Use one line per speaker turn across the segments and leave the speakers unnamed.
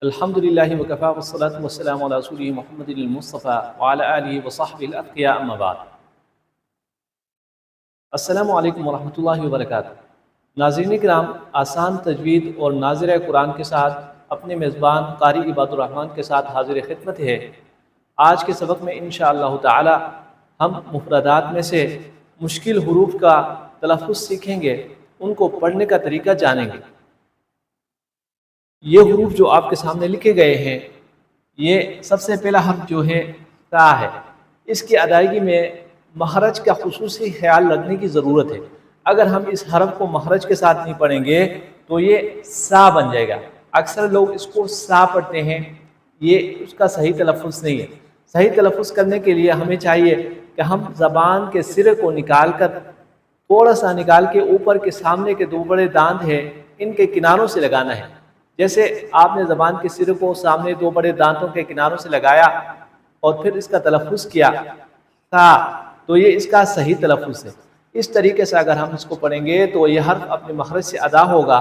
الحمدللہ وکفا والصلاة والسلام علی رسولہ محمد المصطفیٰ وعلی آلہ وصحبہ الاتقیاء اما بعد۔ السلام علیکم ورحمۃ اللہ وبرکاتہ۔ ناظرین کرام، آسان تجوید اور ناظرہ قرآن کے ساتھ اپنے میزبان قاری عباد الرحمن کے ساتھ حاضر خدمت ہے۔ آج کے سبق میں انشاءاللہ تعالی ہم مفردات میں سے مشکل حروف کا تلفظ سیکھیں گے، ان کو پڑھنے کا طریقہ جانیں گے۔ یہ حروف جو آپ کے سامنے لکھے گئے ہیں، یہ سب سے پہلا حرف جو ہے تا ہے۔ اس کی ادائیگی میں مخرج کا خصوصی خیال رکھنے کی ضرورت ہے۔ اگر ہم اس حرف کو مخرج کے ساتھ نہیں پڑھیں گے تو یہ سا بن جائے گا۔ اکثر لوگ اس کو سا پڑھتے ہیں، یہ اس کا صحیح تلفظ نہیں ہے۔ صحیح تلفظ کرنے کے لیے ہمیں چاہیے کہ ہم زبان کے سرے کو نکال کر تھوڑا سا نکال کے اوپر کے سامنے کے دو بڑے دانت ہیں ان کے کناروں سے لگانا ہے۔ جیسے آپ نے زبان کے سرے کو سامنے دو بڑے دانتوں کے کناروں سے لگایا اور پھر اس کا تلفظ کیا تا، تو یہ اس کا صحیح تلفظ ہے۔ اس طریقے سے اگر ہم اس کو پڑھیں گے تو یہ حرف اپنے مخرج سے ادا ہوگا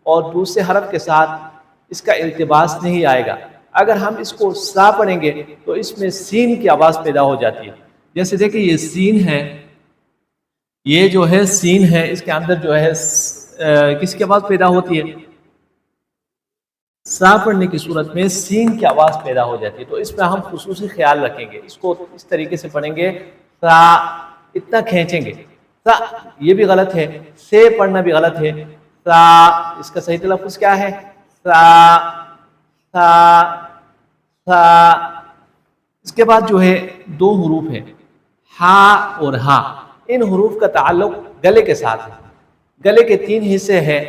اور دوسرے حرف کے ساتھ اس کا التباس نہیں آئے گا۔ اگر ہم اس کو سا پڑھیں گے تو اس میں سین کی آواز پیدا ہو جاتی ہے۔ جیسے دیکھیں یہ سین ہے، یہ جو ہے سین ہے، اس کے اندر جو ہے کس کی آواز پیدا ہوتی ہے؟ سا پڑھنے کی صورت میں سین کی آواز پیدا ہو جاتی ہے، تو اس میں ہم خصوصی خیال رکھیں گے۔ اس کو اس طریقے سے پڑھیں گے، سا اتنا کھینچیں گے، سا یہ بھی غلط ہے، سے پڑھنا بھی غلط ہے۔ سا اس کا صحیح تلفظ کیا ہے؟ سا سا سا۔ اس کے بعد جو ہے دو حروف ہیں، ہا اور ہا۔ ان حروف کا تعلق گلے کے ساتھ ہے۔ گلے کے تین حصے ہیں۔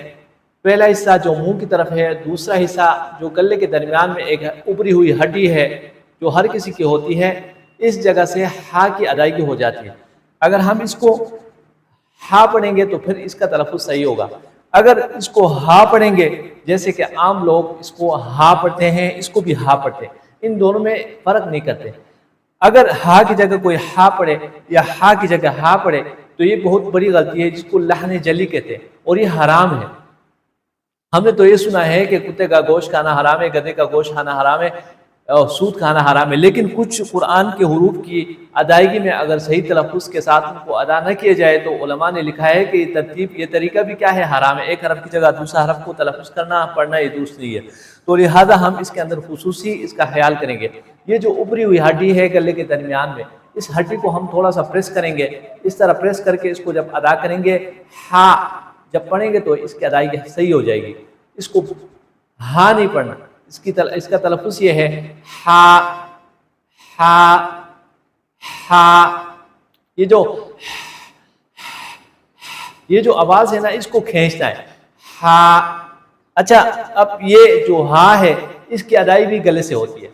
پہلا حصہ جو منہ کی طرف ہے، دوسرا حصہ جو گلے کے درمیان میں ایک ابری ہوئی ہڈی ہے جو ہر کسی کی ہوتی ہے، اس جگہ سے ہا کی ادائیگی ہو جاتی ہے۔ اگر ہم اس کو ہا پڑھیں گے تو پھر اس کا تلفظ صحیح ہوگا۔ اگر اس کو ہا پڑھیں گے، جیسے کہ عام لوگ اس کو ہا پڑھتے ہیں، اس کو بھی ہا پڑھتے ہیں، ان دونوں میں فرق نہیں کرتے۔ اگر ہا کی جگہ کوئی ہا پڑھے یا ہا کی جگہ ہا پڑھے تو یہ بہت بڑی غلطی ہے، جس کو لحن جلی کہتے ہیں، اور یہ حرام ہے۔ ہم نے تو یہ سنا ہے کہ کتے کا گوشت کھانا حرام ہے، گدھے کا گوشت کھانا حرام ہے، اور سود کھانا حرام ہے، لیکن کچھ قرآن کے حروف کی ادائیگی میں اگر صحیح تلفظ کے ساتھ ان کو ادا نہ کیے جائے تو علماء نے لکھا ہے کہ یہ ترتیب، یہ طریقہ بھی کیا ہے؟ حرام ہے۔ ایک حرف کی جگہ دوسرا حرف کو تلفظ کرنا پڑھنا یہ درست نہیں ہے، تو لہذا ہم اس کے اندر خصوصی اس کا خیال کریں گے۔ یہ جو ابری ہوئی ہڈی ہے گلے کے درمیان میں، اس ہڈی کو ہم تھوڑا سا پریس کریں گے، اس طرح پریس کر کے اس کو جب ادا کریں گے، ہا جب پڑھیں گے تو اس کی ادائیگی صحیح ہو جائے گی۔ اس کو ہا نہیں پڑھنا، اس کا تلفظ یہ ہے ہا ہا ہا۔ یہ جو آواز ہے نا، اس کو کھینچنا ہے، ہا۔ اچھا، اب یہ جو ہا ہے اس کی ادائیگی بھی گلے سے ہوتی ہے۔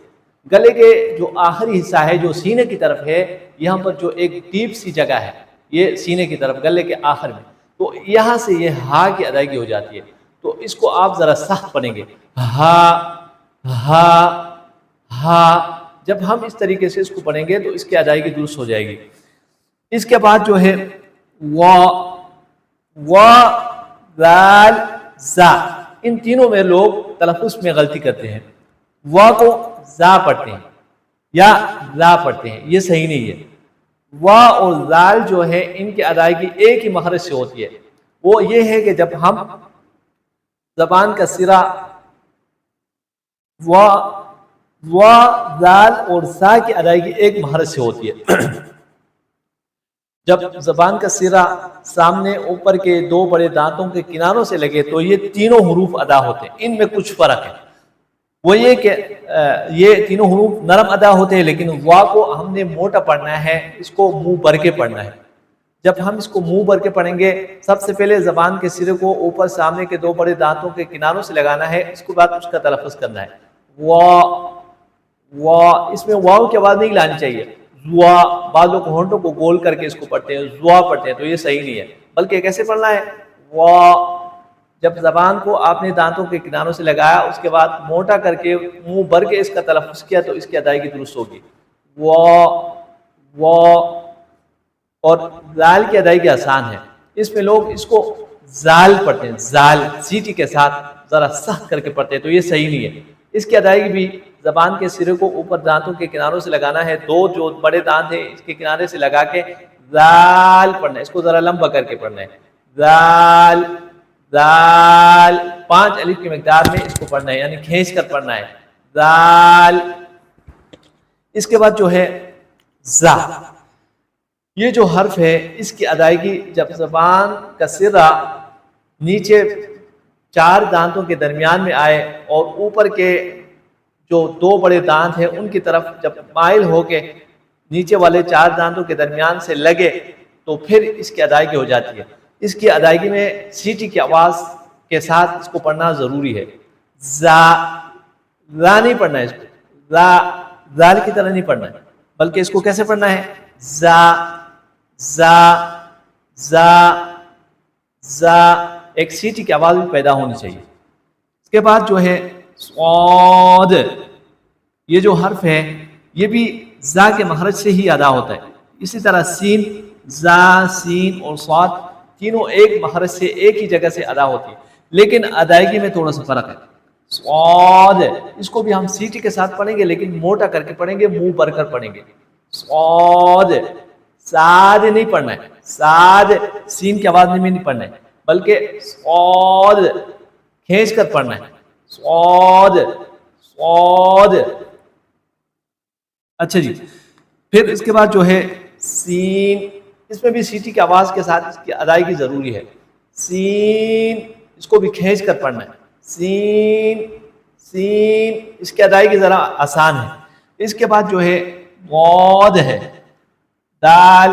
گلے کے جو آخری حصہ ہے جو سینے کی طرف ہے، یہاں پر جو ایک ڈیپ سی جگہ ہے، یہ سینے کی طرف گلے کے آخر میں، تو یہاں سے یہ ہا کی ادائیگی ہو جاتی ہے۔ تو اس کو آپ ذرا سخت پڑھیں گے، ہا ہا ہا۔ جب ہم اس طریقے سے اس کو پڑھیں گے تو اس کی ادائیگی درست ہو جائے گی۔ اس کے بعد جو ہے وا ذال زا، ان تینوں میں لوگ تلفظ میں غلطی کرتے ہیں۔ وا کو زا پڑھتے ہیں یا زا پڑھتے ہیں، یہ صحیح نہیں ہے۔ وا اور ذال جو ہے ان کی ادائیگی ایک ہی مخرج سے ہوتی ہے، وہ یہ ہے کہ جب ہم زبان کا سرا وا ذال اور سا کی ادائیگی ایک مخرج سے ہوتی ہے۔ جب زبان کا سرا سامنے اوپر کے دو بڑے دانتوں کے کناروں سے لگے تو یہ تینوں حروف ادا ہوتے ہیں۔ ان میں کچھ فرق ہے، وہ یہ کہ یہ تینوں حروف نرم ادا ہوتے ہیں، لیکن وا کو ہم نے موٹا پڑھنا ہے، اس کو منہ بھر کے پڑھنا ہے۔ جب ہم اس کو منہ بھر کے پڑھیں گے، سب سے پہلے زبان کے سرے کو اوپر سامنے کے دو بڑے دانتوں کے کناروں سے لگانا ہے، اس کے بعد اس کا تلفظ کرنا ہے، وا۔ اس میں واو کی آواز نہیں لانی چاہیے، زوا۔ بعض لوگ ہونٹوں کو گول کر کے اس کو پڑھتے ہیں، زوا پڑھتے ہیں، تو یہ صحیح نہیں ہے، بلکہ کیسے پڑھنا ہے؟ وا۔ جب زبان کو آپ نے دانتوں کے کناروں سے لگایا، اس کے بعد موٹا کر کے منہ بھر کے اس کا تلفظ کیا تو اس کی ادائیگی درست ہوگی، وا۔ اور زال کی ادائیگی آسان ہے، اس میں لوگ اس کو زال پڑھتے ہیں، زال سیٹی کے ساتھ ذرا سخت کر کے پڑھتے ہیں، تو یہ صحیح نہیں ہے۔ اس کی ادائیگی بھی زبان کے سرے کو اوپر دانتوں کے کناروں سے لگانا ہے، دو جو بڑے دانت ہیں اس کے کنارے سے لگا کے زال پڑھنا ہے، اس کو ذرا لمبا کر کے پڑھنا ہے، زال زال 5 الف کی مقدار میں اس کو پڑھنا ہے، یعنی کھینچ کر پڑھنا ہے، زال۔ اس کے بعد جو ہے زا، یہ جو حرف ہے اس کی ادائیگی جب زبان کا سرا نیچے 4 دانتوں کے درمیان میں آئے اور اوپر کے جو 2 بڑے دانت ہیں ان کی طرف جب مائل ہو کے نیچے والے 4 دانتوں کے درمیان سے لگے تو پھر اس کی ادائیگی ہو جاتی ہے۔ اس کی ادائیگی میں سیٹی کی آواز کے ساتھ اس کو پڑھنا ضروری ہے، زا زا نہیں پڑھنا ہے، اس کو زا زال کی طرح نہیں پڑھنا ہے، بلکہ اس کو کیسے پڑھنا ہے، زا زا زا زا، ایک سیٹی کی آواز بھی پیدا ہونی چاہیے۔ اس کے بعد جو ہے صاد، یہ جو حرف ہے یہ بھی زا کے مخرج سے ہی ادا ہوتا ہے، اسی طرح سین، زا سین اور صاد تینوں ایک مخرج سے ایک ہی جگہ سے ادا ہوتی ہے، لیکن ادائیگی میں تھوڑا سا فرق ہے۔ صاد اس کو بھی ہم سیٹی کے ساتھ پڑھیں گے لیکن موٹا کر کے پڑھیں گے، منہ بھر کر پڑھیں گے، صاد، ساد نہیں پڑھنا ہے، ساد سین کی آواز میں نہیں پڑھنا ہے بلکہ صاد کھینچ کر پڑھنا ہے، صاد صاد۔ اچھا جی، پھر اس کے بعد جو ہے سین، اس میں بھی سیٹی کی آواز کے ساتھ اس کی ادائیگی ضروری ہے، سین اس کو بھی کھینچ کر پڑھنا ہے، سین سین، اس کی ادائیگی ذرا آسان ہے۔ اس کے بعد جو ہے غاد ہے، دال،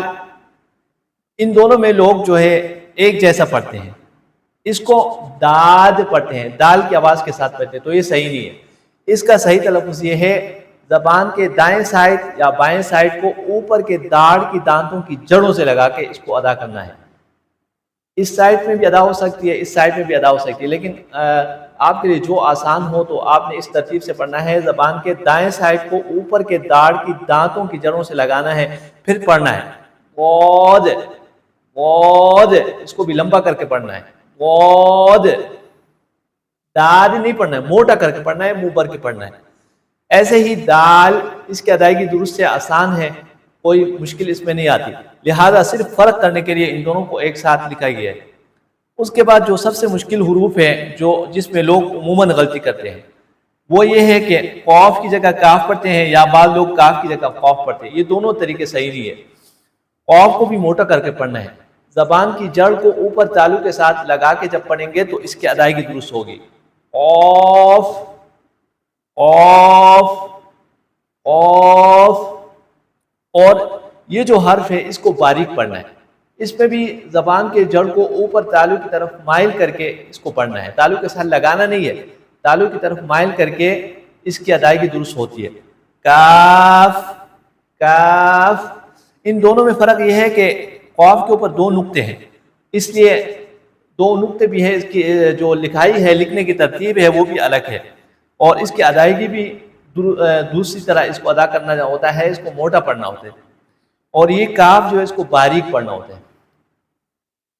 ان دونوں میں لوگ جو ہے ایک جیسا پڑھتے ہیں، اس کو داد پڑھتے ہیں، دال کی آواز کے ساتھ پڑھتے ہیں، تو یہ صحیح نہیں ہے۔ اس کا صحیح تلفظ یہ ہے زبان کے دائیں سائڈ یا بائیں سائڈ کو اوپر کے داڑھ کی دانتوں کی جڑوں سے لگا کے اس کو ادا کرنا ہے۔ اس سائڈ میں بھی ادا ہو سکتی ہے، اس سائڈ میں بھی ادا ہو سکتی ہے، لیکن آپ کے لیے جو آسان ہو تو آپ نے اس ترتیب سے پڑھنا ہے، زبان کے دائیں سائڈ کو اوپر کے داڑھ کی دانتوں کی جڑوں سے لگانا ہے، پھر پڑھنا ہے غاد غاد، اس کو بھی لمبا کر کے پڑھنا ہے، غاد، داد نہیں پڑھنا ہے، موٹا کر کے پڑھنا ہے، منہ بھر کے پڑھنا ہے۔ ایسے ہی دال، اس کی ادائیگی درست سے آسان ہے، کوئی مشکل اس میں نہیں آتی، لہذا صرف فرق کرنے کے لیے ان دونوں کو ایک ساتھ لکھا گیا ہے۔ اس کے بعد جو سب سے مشکل حروف ہے جس میں لوگ عموماً غلطی کرتے ہیں وہ یہ ہے کہ قاف کی جگہ کاف پڑھتے ہیں یا بعض لوگ کاف کی جگہ قاف پڑھتے ہیں، یہ دونوں طریقے صحیح نہیں ہے۔ قاف کو بھی موٹا کر کے پڑھنا ہے، زبان کی جڑ کو اوپر تالو کے ساتھ لگا کے جب پڑھیں گے تو اس کی ادائیگی درست ہوگی، قاف قاف قاف۔ اور یہ جو حرف ہے اس کو باریک پڑھنا ہے، اس میں بھی زبان کے جڑ کو اوپر تالو کی طرف مائل کر کے اس کو پڑھنا ہے، تالو کے ساتھ لگانا نہیں ہے، تالو کی طرف مائل کر کے اس کی ادائیگی درست ہوتی ہے۔ کاف کاف، ان دونوں میں فرق یہ ہے کہ قاف کے اوپر 2 نقطے ہیں، اس لیے 2 نقطے بھی ہے، اس کی جو لکھائی ہے، لکھنے کی ترتیب ہے وہ بھی الگ ہے، اور اس کی ادائیگی بھی دوسری طرح اس کو ادا کرنا ہوتا ہے، اس کو موٹا پڑھنا ہوتا ہے، اور یہ کاف جو ہے اس کو باریک پڑھنا ہوتا ہے،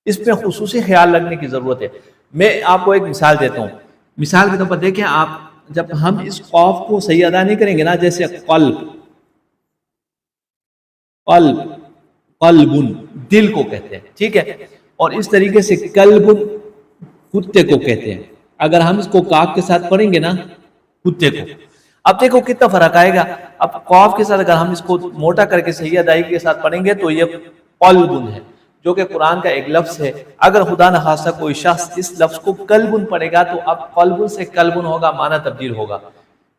اس پہ خصوصی خیال رکھنے کی ضرورت ہے۔ میں آپ کو ایک مثال دیتا ہوں، مثال کے طور پر دیکھیں آپ، جب ہم اس قاف کو صحیح ادا نہیں کریں گے نا، جیسے قلب قلب قلبن، دل کو کہتے ہیں، ٹھیک ہے، اور اس طریقے سے کلبن، کتے کو کہتے ہیں، اگر ہم اس کو کاف کے ساتھ پڑھیں گے نا، کتے کو، اب دیکھو کتنا فرق آئے گا۔ اب قاف کے ساتھ اگر ہم اس کو موٹا کر کے صحیح ادائیگی کے ساتھ پڑھیں گے تو یہ قلبن ہے، جو کہ قرآن کا ایک لفظ ہے، اگر خدا نخواستہ کوئی شخص اس لفظ کو کلبن پڑھے گا تو اب قلبن سے کلبن ہوگا، معنی تبدیل ہوگا۔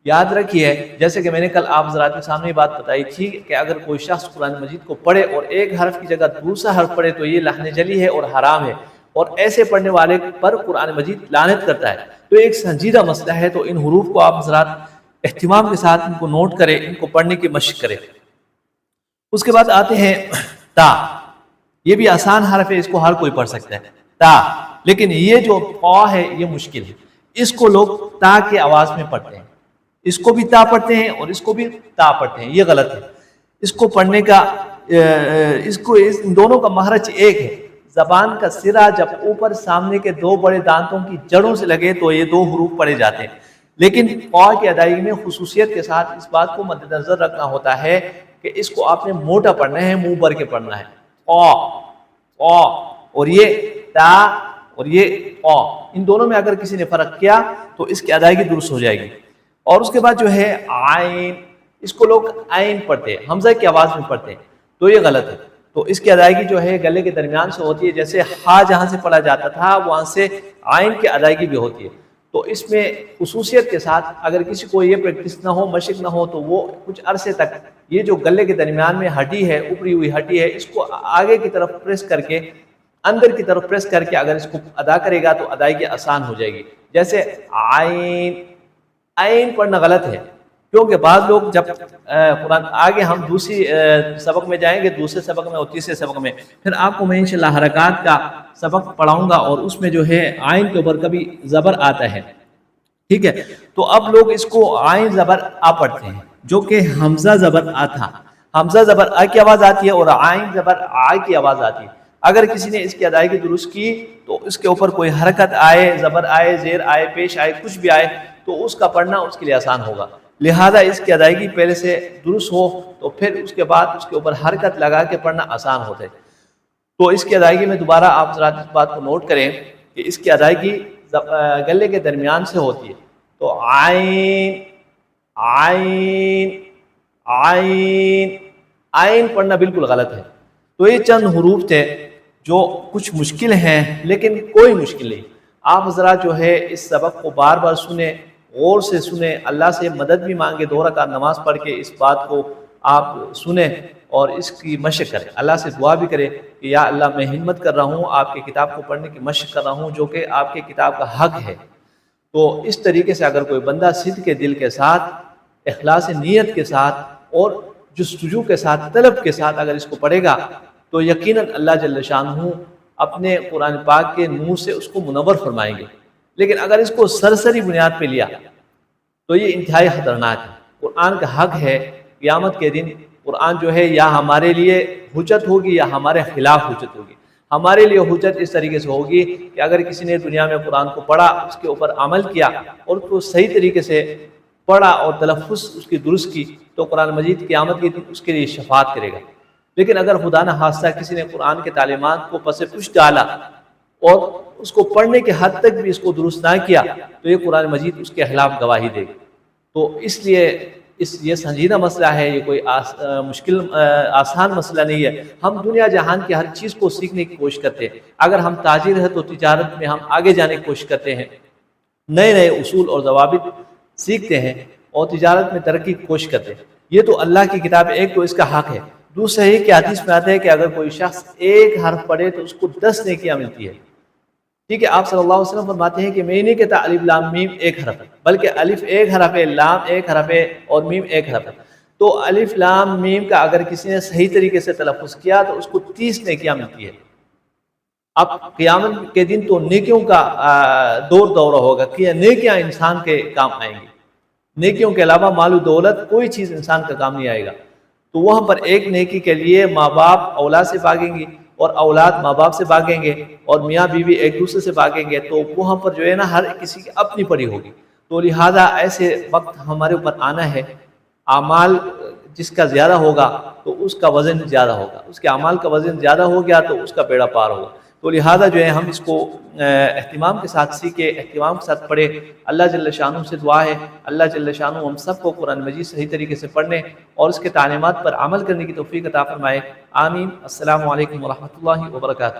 یاد رکھیے، جیسے کہ میں نے کل آپ حضرات کے سامنے بات بتائی تھی کہ اگر کوئی شخص قرآن مجید کو پڑھے اور ایک حرف کی جگہ دوسرا حرف پڑھے تو یہ لعنت جلی ہے اور حرام ہے، اور ایسے پڑھنے والے پر قرآن مجید لعنت کرتا ہے، تو ایک سنجیدہ مسئلہ ہے، تو ان حروف کو آپ حضرات اہتمام کے ساتھ ان کو نوٹ کریں، ان کو پڑھنے کی مشق کریں۔ اس کے بعد آتے ہیں تا، یہ بھی آسان حرف ہے، اس کو ہر کوئی پڑھ سکتا ہے، تا، لیکن یہ جو قا ہے یہ مشکل ہے، اس کو لوگ تا کی آواز میں پڑھتے ہیں، اس کو بھی تا پڑھتے ہیں اور اس کو بھی تا پڑھتے ہیں، یہ غلط ہے۔ اس کو پڑھنے کا ان دونوں کا مخرج ایک ہے، زبان کا سرا جب اوپر سامنے کے 2 بڑے دانتوں کی جڑوں سے لگے تو یہ 2 حروف پڑھے جاتے ہیں، لیکن قا کی ادائیگی میں خصوصیت کے ساتھ اس بات کو مد نظر رکھنا ہوتا ہے کہ اس کو آپ نے موٹا پڑھنا ہے، منہ بھر کے پڑھنا ہے، قا قا، اور یہ تا اور یہ قا، ان دونوں میں اگر کسی نے فرق کیا تو اس کی ادائیگی درست ہو جائے گی۔ اور اس کے بعد جو ہے عین، اس کو لوگ عین پڑھتے ہیں، حمزہ کی آواز میں پڑھتے ہیں، تو یہ غلط ہے۔ تو اس کی ادائیگی جو ہے گلے کے درمیان سے ہوتی ہے، جیسے ہا جہاں سے پڑھا جاتا تھا وہاں سے عین کی ادائیگی بھی ہوتی ہے۔ تو اس میں خصوصیت کے ساتھ اگر کسی کو یہ پریکٹس نہ ہو، مشق نہ ہو، تو وہ کچھ عرصے تک یہ جو گلے کے درمیان میں ہڈی ہے، اوپری ہوئی ہڈی ہے، اس کو آگے کی طرف پریس کر کے، اندر کی طرف پریس کر کے اگر اس کو ادا کرے گا تو ادائیگی آسان ہو جائے گی۔ جیسے عین، عین پڑھنا غلط ہے، کیونکہ بعض لوگ جب قرآن آگے ہم دوسری سبق میں جائیں گے، دوسرے سبق میں اور تیسرے سبق میں، پھر آپ کو میں انشاءاللہ حرکات کا سبق پڑھاؤں گا، اور اس میں جو ہے عین کے اوپر کبھی زبر آتا ہے، ٹھیک ہے؟ تو اب لوگ اس کو عین زبر آ پڑھتے ہیں، جو کہ حمزہ زبر آ تھا، حمزہ زبر آ کی آواز آتی ہے اور عین زبر آ کی آواز آتی ہے۔ اگر کسی نے اس کی ادائیگی درست کی تو اس کے اوپر کوئی حرکت آئے، زبر آئے، زیر آئے، پیش آئے، کچھ بھی آئے، تو اس کا پڑھنا اس کے لیے آسان ہوگا۔ لہذا اس کی ادائیگی پہلے سے درست ہو تو پھر اس کے بعد اس کے اوپر حرکت لگا کے پڑھنا آسان ہوتا ہے۔ تو اس کی ادائیگی میں دوبارہ آپ ذرا اس بات کو نوٹ کریں کہ اس کی ادائیگی گلے کے درمیان سے ہوتی ہے۔ تو عین عین عین، عین پڑھنا بالکل غلط ہے۔ تو یہ چند حروف تھے جو کچھ مشکل ہیں، لیکن کوئی مشکل نہیں۔ آپ ذرا جو ہے اس سبق کو بار بار سنیں، غور سے سنیں، اللہ سے مدد بھی مانگے، 2 رکعت نماز پڑھ کے اس بات کو آپ سنیں اور اس کی مشق کریں، اللہ سے دعا بھی کریں کہ یا اللہ میں ہمت کر رہا ہوں، آپ کی کتاب کو پڑھنے کی مشق کر رہا ہوں، جو کہ آپ کی کتاب کا حق ہے۔ تو اس طریقے سے اگر کوئی بندہ صدق کے دل کے ساتھ، اخلاص نیت کے ساتھ اور جستجو کے ساتھ، طلب کے ساتھ اگر اس کو پڑھے گا تو یقیناً اللہ جل شانہ اپنے قرآن پاک کے نور سے اس کو منور فرمائیں گے۔ لیکن اگر اس کو سرسری بنیاد پہ لیا تو یہ انتہائی خطرناک ہے۔ قرآن کا حق ہے، قیامت کے دن قرآن جو ہے یا ہمارے لیے حجت ہوگی یا ہمارے خلاف حجت ہوگی۔ ہمارے لیے حجت اس طریقے سے ہوگی کہ اگر کسی نے دنیا میں قرآن کو پڑھا، اس کے اوپر عمل کیا اور اس کو صحیح طریقے سے پڑھا اور تلفظ اس کی درست کی، تو قرآن مجید قیامت کے دن اس کے لیے شفاعت کرے گا۔ لیکن اگر خدا نہ خواستہ کسی نے قرآن کے تعلیمات کو پس پش ڈالا اور اس کو پڑھنے کے حد تک بھی اس کو درست نہ کیا، تو یہ قرآن مجید اس کے خلاف گواہی دے گی۔ تو اس لیے یہ سنجیدہ مسئلہ ہے، یہ کوئی آسان مسئلہ نہیں ہے۔ ہم دنیا جہان کی ہر چیز کو سیکھنے کی کوشش کرتے ہیں۔ اگر ہم تاجر ہیں تو تجارت میں ہم آگے جانے کی کوشش کرتے ہیں، نئے نئے اصول اور ضوابط سیکھتے ہیں اور تجارت میں ترقی کی کوشش کرتے ہیں۔ یہ تو اللہ کی کتاب، ایک تو اس کا حق ہے، دوسرا یہ کہ حدیث میں آتا ہے کہ اگر کوئی شخص ایک حرف پڑھے تو اس کو 10 نیکیاں ملتی ہے۔ ٹھیک ہے، آپ صلی اللہ علیہ وسلم فرماتے ہیں کہ میں نہیں کہتا الف لام میم ایک حرف ہے، بلکہ الف ایک حرف ہے، لام ایک حرف ہے اور میم ایک حرف ہے۔ تو الف لام میم کا اگر کسی نے صحیح طریقے سے تلفظ کیا تو اس کو 30 نیکیاں ملتی ہے۔ اب قیامت کے دن تو نیکیوں کا دورہ ہوگا کہ نیکیاں انسان کے کام آئیں گی، نیکیوں کے علاوہ مال و دولت کوئی چیز انسان کا کام نہیں آئے گا۔ تو وہاں پر ایک نیکی کے لیے ماں باپ اولاد سے بھاگیں گے اور اولاد ماں باپ سے بھاگیں گے اور میاں بیوی ایک دوسرے سے بھاگیں گے، تو وہاں پر جو ہے نا ہر کسی کی اپنی پڑی ہوگی۔ تو لہٰذا ایسے وقت ہمارے اوپر آنا ہے، اعمال جس کا زیادہ ہوگا تو اس کا وزن زیادہ ہوگا، اس کے اعمال کا وزن زیادہ ہو گیا تو اس کا بیڑا پار ہوگا۔ تو لہٰذا جو ہے ہم اس کو اہتمام کے ساتھ سیکھیں، اہتمام کے ساتھ پڑھیں۔ اللہ جل شانہ سے دعا ہے اللہ جل شانہ ہم سب کو قرآن مجید صحیح طریقے سے پڑھنے اور اس کے تعلیمات پر عمل کرنے کی توفیق عطا فرمائے، آمین۔ السلام علیکم ورحمۃ اللہ وبرکاتہ۔